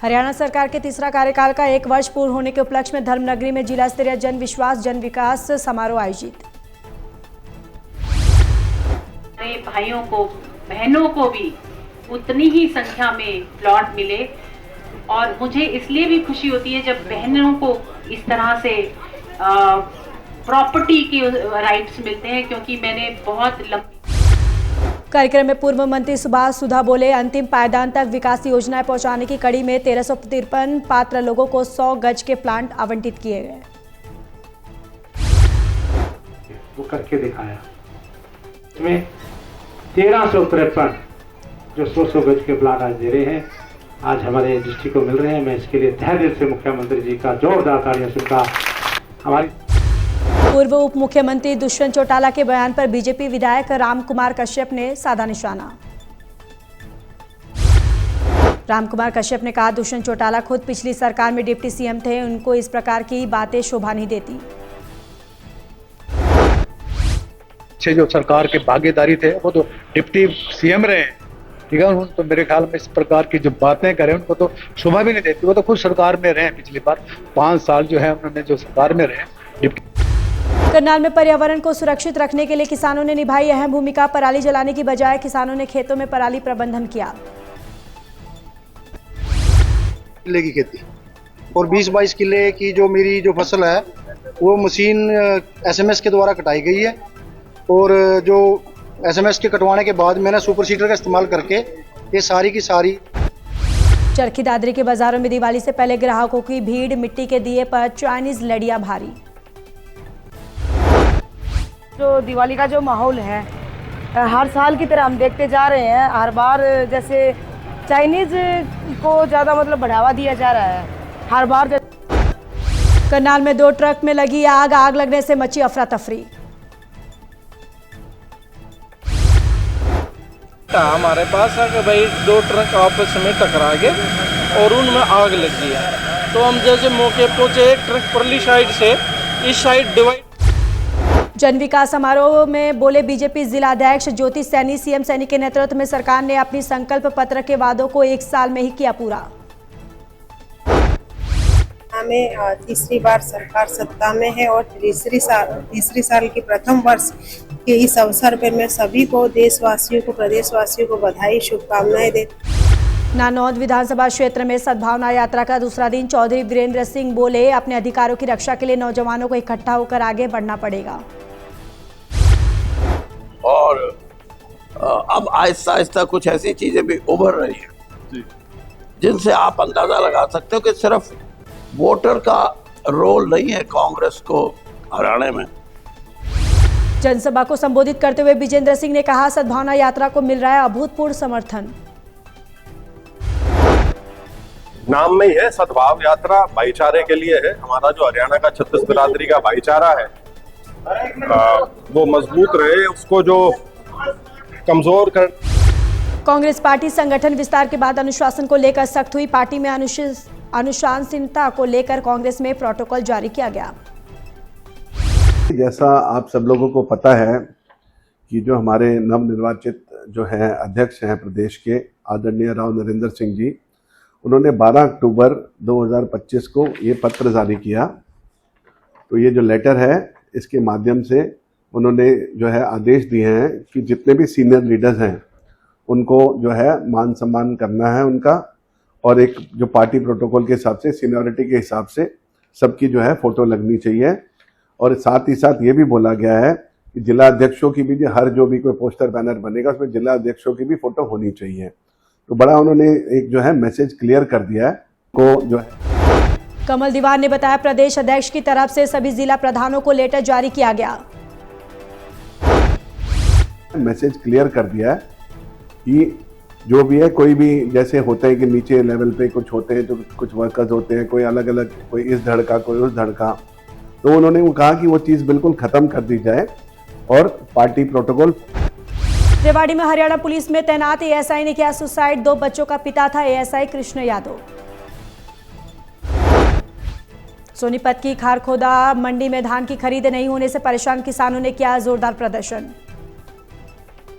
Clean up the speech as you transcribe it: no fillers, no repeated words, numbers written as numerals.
हरियाणा सरकार के तीसरा कार्यकाल का 1 वर्ष पूर्ण होने के उपलक्ष्य में धर्मनगरी में जिला स्तरीय जन विश्वास जन विकास समारोह आयोजित। हमारे भाइयों को बहनों को भी उतनी ही संख्या में प्लॉट मिले और मुझे इसलिए भी खुशी होती है जब बहनों को इस तरह से प्रॉपर्टी के राइट्स मिलते हैं, क्योंकि मैंने बहुत लंबी। कार्यक्रम में पूर्व मंत्री सुभाष सुधा बोले, अंतिम पायदान तक विकास योजनाएं पहुंचाने की कड़ी में 1353 पात्र लोगों को 100 गज के प्लांट आवंटित किए गए। वो करके दिखाया। इसमें 1353 जो 100 गज के प्लांट आज दे रहे हैं, आज हमारे डिस्ट्रिक्ट को मिल रहे हैं। मैं इसके लिए तहे दिल से मुख्यमंत्री जी का जोरदार तालियां सुनता। हमारी पूर्व उप मुख्यमंत्री दुष्यंत चौटाला के बयान पर बीजेपी विधायक रामकुमार कश्यप ने साधा निशाना। रामकुमार कश्यप ने कहा, दुष्यंत चौटाला खुद पिछली सरकार में डिप्टी सीएम थे, उनको इस प्रकार की बातें शोभा नहीं देती। जो सरकार के भागीदारी थे वो तो डिप्टी सीएम रहे, ठीक है। उन तो मेरे ख्याल में इस प्रकार की जो बातें करें उनको तो शोभा भी नहीं देती। वो तो खुद सरकार में रहे, पिछली बार 5 साल जो है उन्होंने जो सरकार में रहे डिप्टी। करनाल में पर्यावरण को सुरक्षित रखने के लिए किसानों ने निभाई अहम भूमिका। पराली जलाने की बजाय किसानों ने खेतों में पराली प्रबंधन किया। किले की खेती और 20-22 किले की जो मेरी जो फसल है वो मशीन एसएमएस के द्वारा कटाई गई है। और जो एसएमएस के कटवाने के बाद मैंने सुपर सीडर का इस्तेमाल करके ये सारी की सारी। चरखी दादरी के बाजारों में दिवाली से पहले ग्राहकों की भीड़, मिट्टी के दिए पर चाइनीज लड़ियां भारी। जो दिवाली का जो माहौल है हर साल की तरह हम देखते जा रहे हैं। हर बार जैसे चाइनीज को ज़्यादा मतलब बढ़ावा दिया जा रहा है हर बार। करनाल में 2 ट्रक में लगी आग, आग लगने से मची अफरा तफरी। हमारे पास है कि भाई 2 ट्रक आपस में टकरा गए और उनमें आग लग गई है। तो हम जैसे मौके पहुंचे, एक ट्रक परली साइड से इस साइड डिवाइड। जन विकास समारोह में बोले बीजेपी जिला अध्यक्ष ज्योति सैनी, सीएम सैनी के नेतृत्व में सरकार ने अपनी संकल्प पत्र के वादों को 1 साल में ही किया पूरा। हमें तीसरी बार सरकार सत्ता में है और तीसरी साल की प्रथम वर्ष के इस अवसर पर मैं सभी को, देशवासियों को, प्रदेशवासियों को बधाई, शुभकामनाएं देती। नानौद विधानसभा क्षेत्र में सद्भावना यात्रा का दूसरा दिन चौधरी वीरेंद्र सिंह बोले, अपने अधिकारों की रक्षा के लिए नौजवानों को इकट्ठा होकर आगे बढ़ना पड़ेगा। और अब आहिस्ता आहिस्ता कुछ ऐसी चीजें भी उभर रही हैं जिनसे आप अंदाजा लगा सकते हो कि सिर्फ वोटर का रोल नहीं है कांग्रेस को हराने में। जनसभा को संबोधित करते हुए विजेंद्र सिंह ने कहा, सद्भावना यात्रा को मिल रहा है अभूतपूर्व समर्थन। नाम में ही है सद्भाव यात्रा, भाईचारे के लिए है। हमारा जो हरियाणा का 36 बिरादरी का भाईचारा है वो मजबूत रहे, उसको जो कमजोर कर। कांग्रेस पार्टी संगठन विस्तार के बाद अनुशासन को लेकर सख्त हुई। पार्टी में अनुशासनता को लेकर कांग्रेस में प्रोटोकॉल जारी किया गया। जैसा आप सब लोगों को पता है कि जो हमारे नवनिर्वाचित जो हैं अध्यक्ष हैं प्रदेश के, आदरणीय राव नरेंद्र सिंह जी, उन्होंने 12 अक्टूबर 2025 को ये पत्र जारी किया। तो ये जो लेटर है इसके माध्यम से उन्होंने जो है आदेश दिए हैं कि जितने भी सीनियर लीडर्स हैं उनको जो है मान सम्मान करना है उनका, और एक जो पार्टी प्रोटोकॉल के हिसाब से, सीनियरिटी के हिसाब से सबकी जो है फोटो लगनी चाहिए। और साथ ही साथ ये भी बोला गया है कि जिला अध्यक्षों की भी जो भी कोई पोस्टर बैनर बनेगा उसमें जिला अध्यक्षों की भी फोटो होनी चाहिए। तो बड़ा उन्होंने एक जो है मैसेज क्लियर कर दिया है को जो है। कमल दीवान ने बताया, प्रदेश अध्यक्ष की तरफ से सभी जिला प्रधानों को लेटर जारी किया गया। मैसेज क्लियर कर दिया है कि जो भी है, कोई भी जैसे होते हैं कि नीचे लेवल पे कुछ होते हैं तो कुछ वर्कर्स होते हैं, कोई अलग अलग, कोई इस धड़ का, कोई उस धड़ का, तो उन्होंने वो कहा कि वो चीज़ बिल्कुल खत्म कर दी जाए और पार्टी प्रोटोकॉल। रेवाड़ी में हरियाणा पुलिस में तैनात एएसआई ने किया सुसाइड। 2 बच्चों का पिता था एएसआई कृष्ण यादव। सोनीपत की खारखोदा मंडी में धान की खरीद नहीं होने से परेशान किसानों ने किया जोरदार प्रदर्शन।